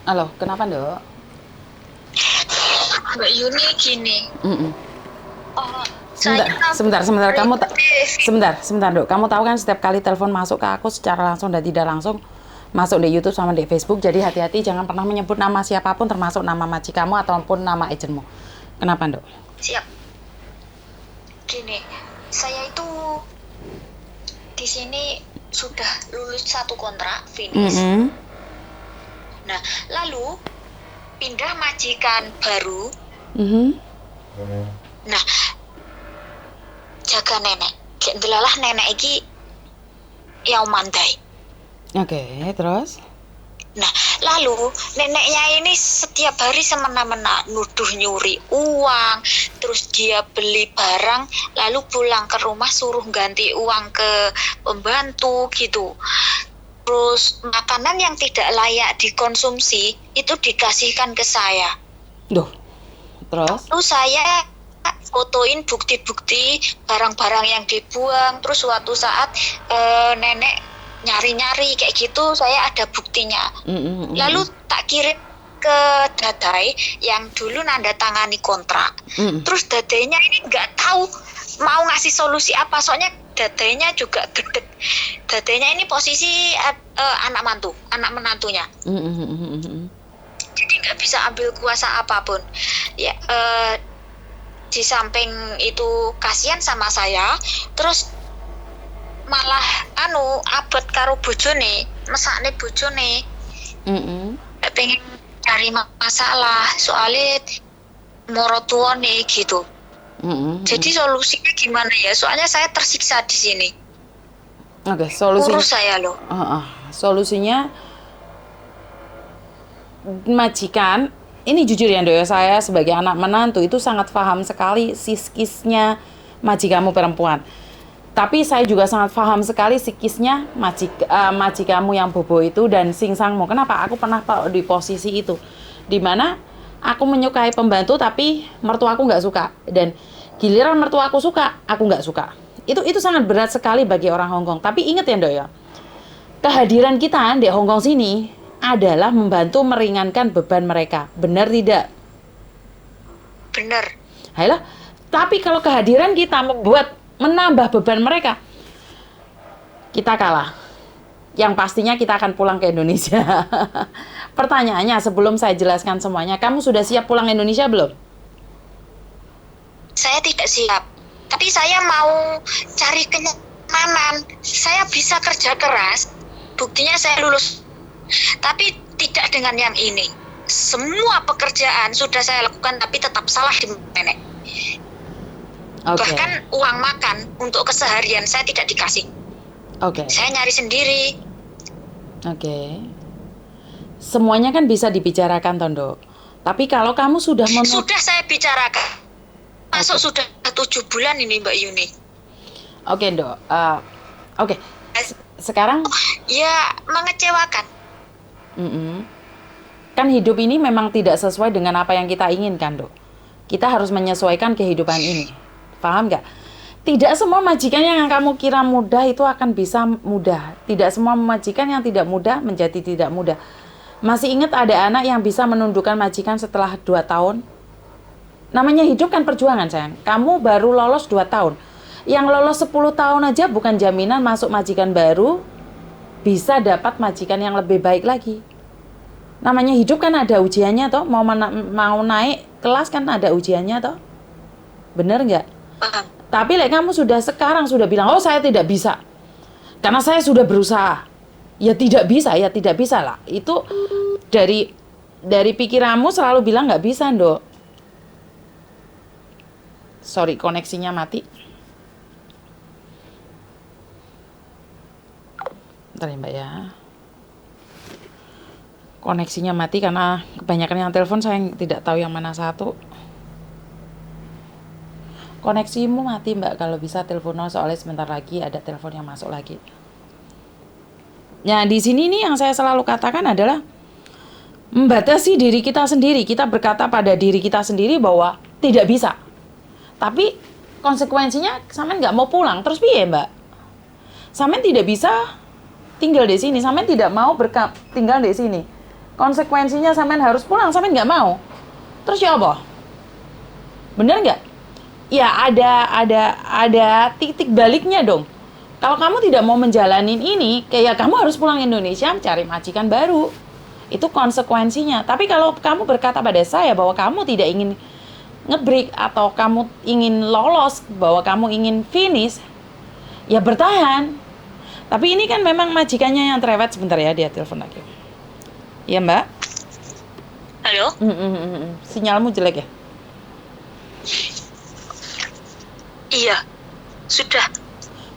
Halo, kenapa, Nduk? Mbak Yuni gini, Mm-mm. oh, Sebentar, saya sebentar, sebentar. mengikuti Sebentar, Nduk. Kamu tahu kan setiap kali telepon masuk ke aku secara langsung dan tidak langsung masuk di YouTube sama di Facebook. Jadi hati-hati, jangan pernah menyebut nama siapapun, termasuk nama majikanmu ataupun nama agentmu. Kenapa, Nduk? siap. Gini, saya itu di sini sudah lulus satu kontrak, finish. Mm-mm. Nah, lalu pindah majikan baru. Mhm. Nah, jaga nenek. Delalah nenek iki yang mandai. Oke, terus? Nah, lalu neneknya ini setiap hari semena-mena nuduh nyuri uang, terus dia beli barang, lalu pulang ke rumah suruh ganti uang ke pembantu gitu. Terus makanan yang tidak layak dikonsumsi itu dikasihkan ke saya. Duh, terus? Lalu saya fotoin bukti-bukti barang-barang yang dibuang. Terus suatu saat nenek nyari-nyari kayak gitu, saya ada buktinya. Mm-mm. Lalu tak kirim ke Dadai yang dulu nanda tangani kontrak. Mm-mm. Terus Dadainya ini nggak tahu mau ngasih solusi apa, soalnya Dadainya juga gede. Dadainya ini posisi anak menantunya. Mm-mm. Jadi nggak bisa ambil kuasa apapun. Ya, di samping itu kasihan sama saya, terus malah abot karo bojone, mesakne bojone. Mm-mm. Pengen cari masalah soalnya moro tuane gitu. Mm-mm. Jadi solusinya gimana ya? Soalnya saya tersiksa di sini. Oke, solusinya. Urus saya loh. Solusinya majikan ini jujur ya, Ndo, ya, saya sebagai anak menantu itu sangat paham sekali psikisnya majikanmu perempuan. Tapi saya juga sangat paham sekali psikisnya majikamu yang bobo itu dan singsangmu. Kenapa? Aku pernah di posisi itu, dimana aku menyukai pembantu tapi mertuaku nggak suka, dan giliran mertuaku suka, aku nggak suka. Itu sangat berat sekali bagi orang Hongkong. Tapi ingat ya, Ndo, ya, kehadiran kita di Hongkong sini adalah membantu meringankan beban mereka. Benar tidak? Bener. Ayolah. Tapi kalau kehadiran kita menambah beban mereka, kita kalah. Yang pastinya kita akan pulang ke Indonesia. Pertanyaannya, sebelum saya jelaskan semuanya, kamu sudah siap pulang ke Indonesia belum? Saya tidak siap. Tapi saya mau cari kenyamanan. Saya bisa kerja keras. Buktinya saya lulus. Tapi tidak dengan yang ini. Semua pekerjaan sudah saya lakukan tapi tetap salah di nenek. Oke. Bahkan uang makan untuk keseharian saya tidak dikasih. Oke. Saya nyari sendiri. Oke. Semuanya kan bisa dibicarakan, Tondo. Tapi kalau kamu sudah Sudah saya bicarakan. Masuk sudah 7 bulan ini Mbak Yuni. Oke, Ndo. Oke. Sekarang Ya mengecewakan. kan hidup ini memang tidak sesuai dengan apa yang kita inginkan, Dok. Kita harus menyesuaikan kehidupan ini. Paham nggak? Tidak semua majikan yang kamu kira mudah itu akan bisa mudah. Tidak semua majikan yang tidak mudah menjadi tidak mudah. Masih ingat ada anak yang bisa menundukkan majikan setelah 2 tahun? Namanya hidup kan perjuangan, sayang. Kamu baru lolos 2 tahun. Yang lolos 10 tahun aja bukan jaminan masuk majikan baru bisa dapat majikan yang lebih baik lagi. Namanya hidup kan ada ujiannya toh. Mau naik kelas kan ada ujiannya toh. Bener nggak? Paham. Tapi kamu sekarang sudah bilang, oh saya tidak bisa. Karena saya sudah berusaha. Ya tidak bisa lah. Itu dari pikiranmu selalu bilang nggak bisa, Ndok. Sorry, koneksinya mati. Bentar ya, Mbak ya. Koneksinya mati karena kebanyakan yang telepon, saya tidak tahu yang mana satu. Koneksimu mati, Mbak, kalau bisa telepon, soalnya sebentar lagi ada telepon yang masuk lagi. Nah, di sini nih yang saya selalu katakan adalah membatasi diri kita sendiri. Kita berkata pada diri kita sendiri bahwa tidak bisa. Tapi konsekuensinya sampean nggak mau pulang, terus piye, Mbak? Sampean tidak bisa tinggal di sini, sampean tidak mau tinggal di sini. konsekuensinya sampean harus pulang, sampean nggak mau. Terus ya apa? Bener nggak? Ya ada titik baliknya dong. Kalau kamu tidak mau menjalanin ini, kayak kamu harus pulang Indonesia cari majikan baru. Itu konsekuensinya. Tapi kalau kamu berkata pada saya bahwa kamu tidak ingin ngebreak atau kamu ingin lolos, bahwa kamu ingin finish, ya bertahan. Tapi ini kan memang majikannya yang cerewet. Sebentar ya, dia telepon lagi. Iya Mbak? Halo? Sinyalmu jelek ya? Iya, sudah.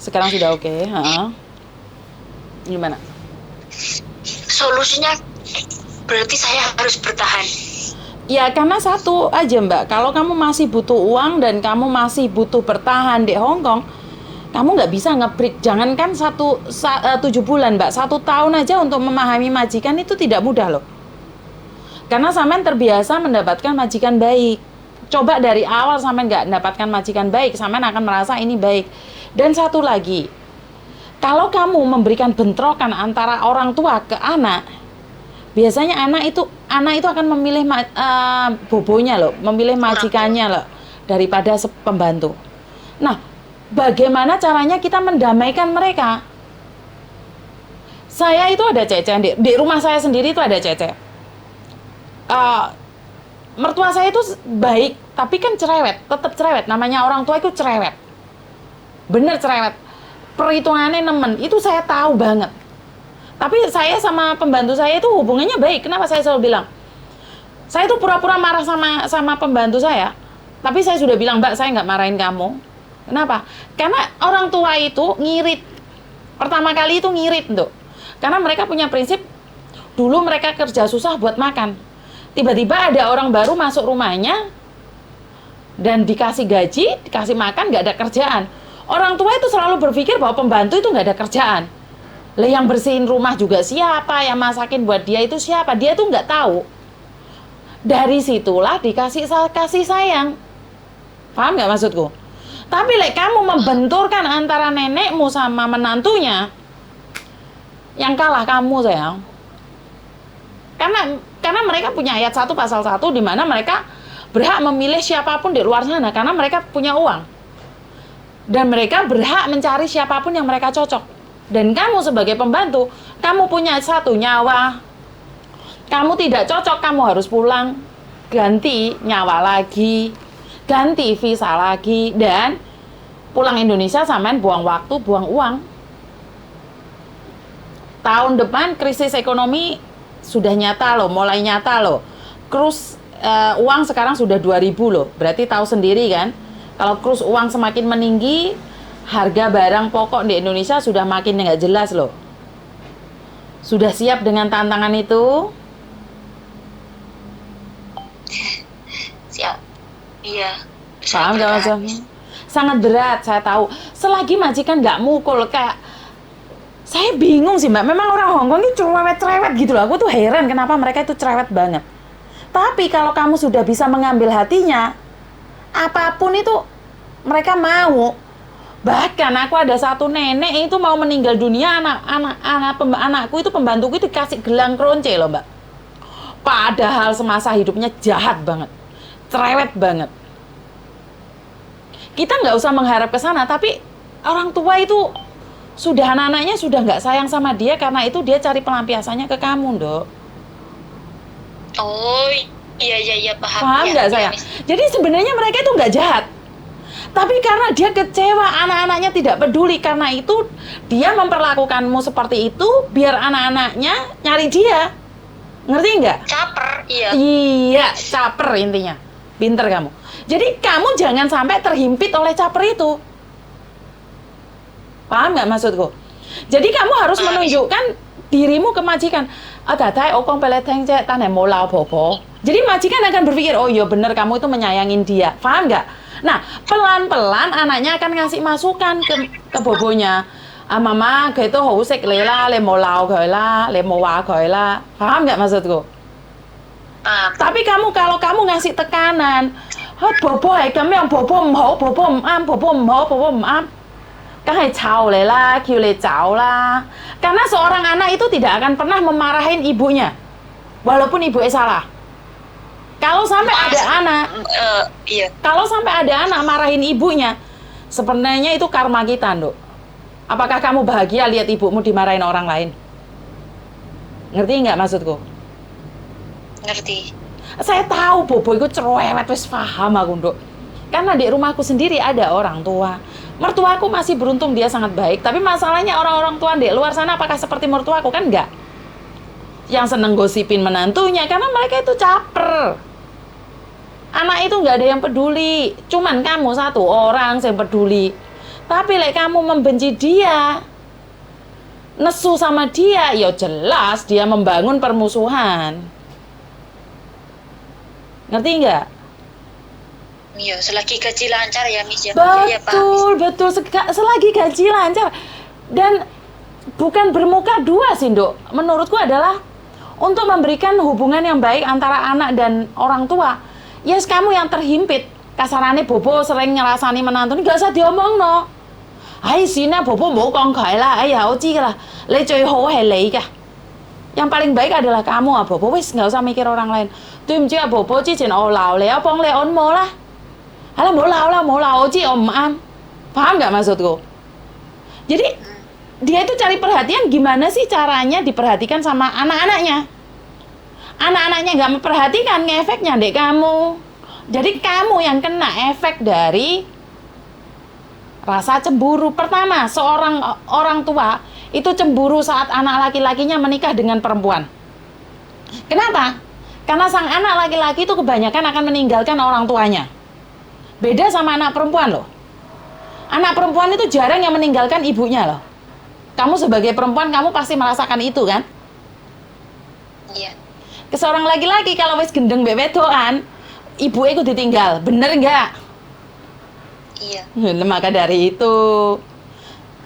Sekarang sudah oke. Gimana? Solusinya berarti saya harus bertahan. Ya karena satu aja Mbak, kalau kamu masih butuh uang dan kamu masih butuh bertahan di Hong Kong, kamu nggak bisa nge-break. Jangankan 7 bulan Mbak, 1 tahun aja untuk memahami majikan itu tidak mudah loh. Karena sampean terbiasa mendapatkan majikan baik. Coba dari awal sampean nggak mendapatkan majikan baik, sampean akan merasa ini baik. Dan satu lagi, kalau kamu memberikan bentrokan antara orang tua ke anak, biasanya anak itu akan memilih bobonya loh, memilih majikannya loh daripada pembantu. Nah, bagaimana caranya kita mendamaikan mereka? Saya itu ada Cece di rumah saya sendiri itu ada Cece. Mertua saya itu baik, tapi kan cerewet, tetap cerewet. Namanya orang tua itu cerewet, bener cerewet. Perhitungannya nemen, itu saya tahu banget. Tapi saya sama pembantu saya itu hubungannya baik. Kenapa saya selalu bilang? Saya tuh pura-pura marah sama pembantu saya. Tapi saya sudah bilang, Mbak, saya nggak marahin kamu. Kenapa? Karena orang tua itu ngirit. Pertama kali itu ngirit, tuh. Karena mereka punya prinsip, dulu mereka kerja susah buat makan. Tiba-tiba ada orang baru masuk rumahnya, dan dikasih gaji, dikasih makan, nggak ada kerjaan. Orang tua itu selalu berpikir bahwa pembantu itu nggak ada kerjaan. Lah yang bersihin rumah juga siapa, yang masakin buat dia itu siapa, dia tuh nggak tahu. Dari situlah dikasih kasih sayang. Paham nggak maksudku? Tapi kamu membenturkan antara nenekmu sama menantunya, yang kalah kamu sayang. Karena mereka punya ayat 1 pasal 1 di mana mereka berhak memilih siapapun di luar sana karena mereka punya uang. Dan mereka berhak mencari siapapun yang mereka cocok. Dan kamu sebagai pembantu, kamu punya 1 nyawa. Kamu tidak cocok, kamu harus pulang. Ganti nyawa lagi, ganti visa lagi, dan pulang Indonesia sampean buang waktu, buang uang. Tahun depan krisis ekonomi sudah nyata loh, mulai nyata loh. Kurs uang sekarang sudah 2.000 loh. Berarti tahu sendiri kan, kalau kurs uang semakin meninggi, harga barang pokok di Indonesia sudah makin nggak jelas loh. Sudah siap dengan tantangan itu? Siap. Iya. Paham nggak maksudnya? Sangat berat, saya tahu. Selagi majikan nggak mukul, kayak saya bingung sih Mbak. Memang orang Hongkong itu cerewet-cerewet gitu loh. Aku tuh heran kenapa mereka itu cerewet banget. Tapi kalau kamu sudah bisa mengambil hatinya, apapun itu mereka mau. Bahkan aku ada 1 nenek itu mau meninggal dunia, anakku itu pembantuku itu dikasih gelang kronce loh Mbak. Padahal semasa hidupnya jahat banget, cerewet banget. Kita nggak usah mengharap ke sana, tapi orang tua itu sudah anak-anaknya sudah nggak sayang sama dia karena itu dia cari pelampiasannya ke kamu, Dok. Oh iya paham. Paham nggak ya, saya? Jadi sebenarnya mereka itu nggak jahat. Tapi karena dia kecewa, anak-anaknya tidak peduli. Karena itu dia memperlakukanmu seperti itu biar anak-anaknya nyari dia. Ngerti nggak? Caper, iya. Iya, caper intinya. Pinter kamu. Jadi kamu jangan sampai terhimpit oleh caper itu. Paham nggak maksudku? Jadi kamu harus menunjukkan dirimu ke majikan. Datai okong peleteng cek tanah molau bobo. Jadi majikan akan berpikir, oh iya bener kamu itu menyayangin dia. Paham nggak? Nah, pelan-pelan anaknya akan ngasih masukan ke bobonya. Mama, gitu husik lela, le molau goela, le mowa goela. Paham nggak maksudku? Tapi kalau kamu ngasih tekanan, bobo kamu yang bobo mau, bobo am. Kan cau lela, kiu le cau lah. Karena seorang anak itu tidak akan pernah memarahin ibunya. Walaupun ibunya salah. Kalau sampai ada anak, Iya. kalau sampai ada anak marahin ibunya, sebenarnya itu karma kita, Nduk. Apakah kamu bahagia lihat ibumu dimarahin orang lain? Ngerti nggak maksudku? Ngerti. Saya tahu Bobo itu cerewet, wis paham aku, Nduk. Karena di rumahku sendiri ada orang tua. Mertuaku masih beruntung, dia sangat baik. Tapi masalahnya orang-orang tua di luar sana apakah seperti mertuaku? Kan enggak. Yang seneng gosipin menantunya, karena mereka itu caper. Anak itu nggak ada yang peduli. Cuman kamu satu orang yang peduli. Tapi kamu membenci dia, nesu sama dia, ya jelas dia membangun permusuhan. Ngerti nggak? Iya, selagi gaji lancar ya, Miss ya. Iya, Betul, betul. Selagi gaji lancar. Dan bukan bermuka dua sih, Nduk. Menurutku adalah untuk memberikan hubungan yang baik antara anak dan orang tua. Yes, kamu yang terhimpit. Kasarannya Bobo sering ngerasani menantu, nggak usah diomong, no. Hai, sini Bobo mau kong kai lah. Ayah, oji lah. Le最好係你㗎. Yang paling baik adalah kamu, Bobo. Wis, nggak usah mikir orang lain. Tuh, mungkin Bobo 之前我鬧你，我幫你按摩啦. Alah, mau lau, Oji, om am. Paham nggak maksudku? Jadi, dia itu cari perhatian gimana sih caranya diperhatikan sama anak-anaknya. Anak-anaknya nggak memperhatikan, ngefeknya dek kamu. Jadi, kamu yang kena efek dari rasa cemburu. Pertama, seorang orang tua itu cemburu saat anak laki-lakinya menikah dengan perempuan. Kenapa? Karena sang anak laki-laki itu kebanyakan akan meninggalkan orang tuanya. Beda sama anak perempuan loh. Anak perempuan itu jarang yang meninggalkan ibunya loh. Kamu sebagai perempuan, kamu pasti merasakan itu kan? Iya. Ke seorang laki-laki kalau wis gendeng bebedoan, ibu itu ditinggal. Bener nggak? Iya. Maka dari itu,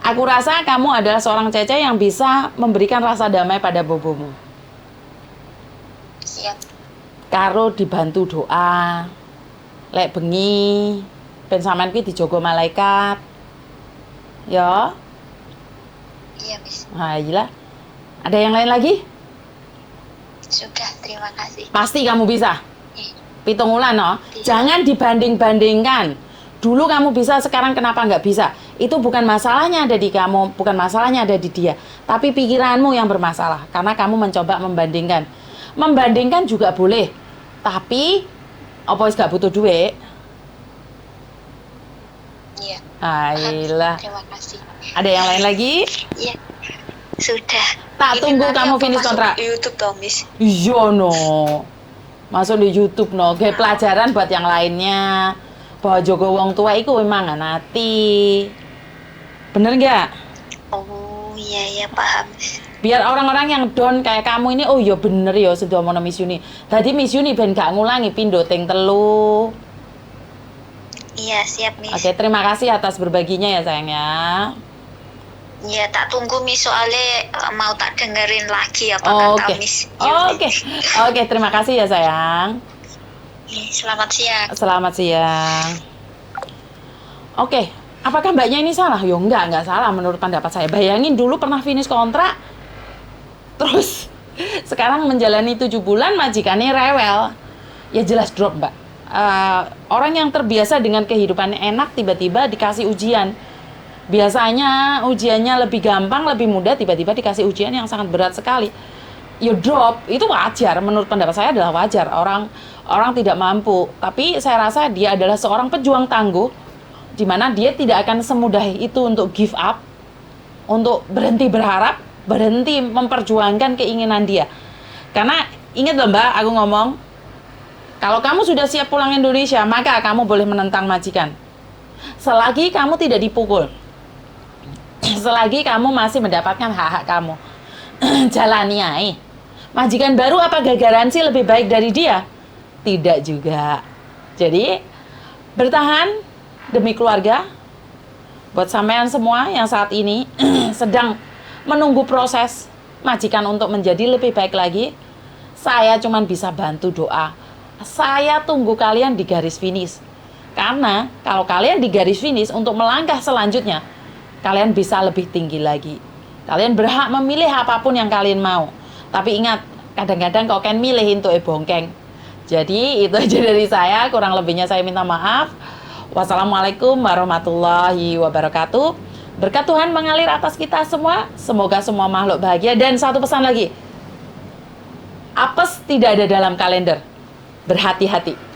aku rasa kamu adalah seorang Cece yang bisa memberikan rasa damai pada bobomu. Siap. Karo dibantu doa. Lek bengi ben sampean kuwi dijogo malaikat. Ya. Iya, Miss. Nah, iya. Ada yang lain lagi? Sudah, terima kasih. Pasti kamu bisa. Eh, 7 wulan, no? Bisa. Jangan dibanding-bandingkan. Dulu kamu bisa, sekarang kenapa nggak bisa? Itu bukan masalahnya ada di kamu, bukan masalahnya ada di dia. Tapi pikiranmu yang bermasalah, karena kamu mencoba membandingkan. Membandingkan juga boleh, tapi apa wis gak butuh duit? Iya. Ayolah. Terima kasih. Ada yang lain lagi? Iya. Sudah. Tak Ini tunggu nanti kamu aku finish masuk kontrak. YouTube toh, Miss. Iya no. Masuk di YouTube no. Kayak pelajaran buat yang lainnya. Bahwa jogo wong tua itu memang nanti. Bener nggak? Oh, iya paham. Biar orang-orang yang down kayak kamu ini, oh iya bener ya sudah mau Miss Yuni. Tadi Miss Yuni ben gak ngulangi pindo ting telu. Iya, siap, Miss. Oke, terima kasih atas berbaginya ya sayang ya. Iya, tak tunggu, Miss, soalnya mau tak dengerin lagi apa Oh, kata oke. Miss. Oke, terima kasih ya sayang. Iya, selamat siang. Selamat siang. Oke, apakah mbaknya ini salah? Yo enggak salah menurut pendapat saya. Bayangin dulu pernah finish kontrak, terus sekarang menjalani 7 bulan majikannya rewel. Ya jelas drop, Mbak. Orang yang terbiasa dengan kehidupan enak tiba-tiba dikasih ujian. Biasanya ujiannya lebih gampang, lebih mudah, tiba-tiba dikasih ujian yang sangat berat sekali. Ya drop, itu wajar. Menurut pendapat saya adalah wajar. Orang tidak mampu. Tapi saya rasa dia adalah seorang pejuang tangguh, di mana dia tidak akan semudah itu untuk give up, untuk berhenti berharap, berhenti memperjuangkan keinginan dia. Karena ingat loh Mbak, aku ngomong, kalau kamu sudah siap pulang Indonesia, maka kamu boleh menentang majikan. Selagi kamu tidak dipukul, selagi kamu masih mendapatkan hak-hak kamu, jalani aja. Majikan baru apa gak garansi lebih baik dari dia? Tidak juga. Jadi, bertahan demi keluarga. Buat sampean semua yang saat ini sedang menunggu proses majikan untuk menjadi lebih baik lagi, saya cuma bisa bantu doa. Saya tunggu kalian di garis finish. Karena kalau kalian di garis finish untuk melangkah selanjutnya, kalian bisa lebih tinggi lagi. Kalian berhak memilih apapun yang kalian mau. Tapi ingat, kadang-kadang kok kan milih untuk bongkeng. Jadi itu aja dari saya, kurang lebihnya saya minta maaf. Wassalamualaikum warahmatullahi wabarakatuh. Berkat Tuhan mengalir atas kita semua. Semoga semua makhluk bahagia. Dan satu pesan lagi, apes tidak ada dalam kalender. Berhati-hati.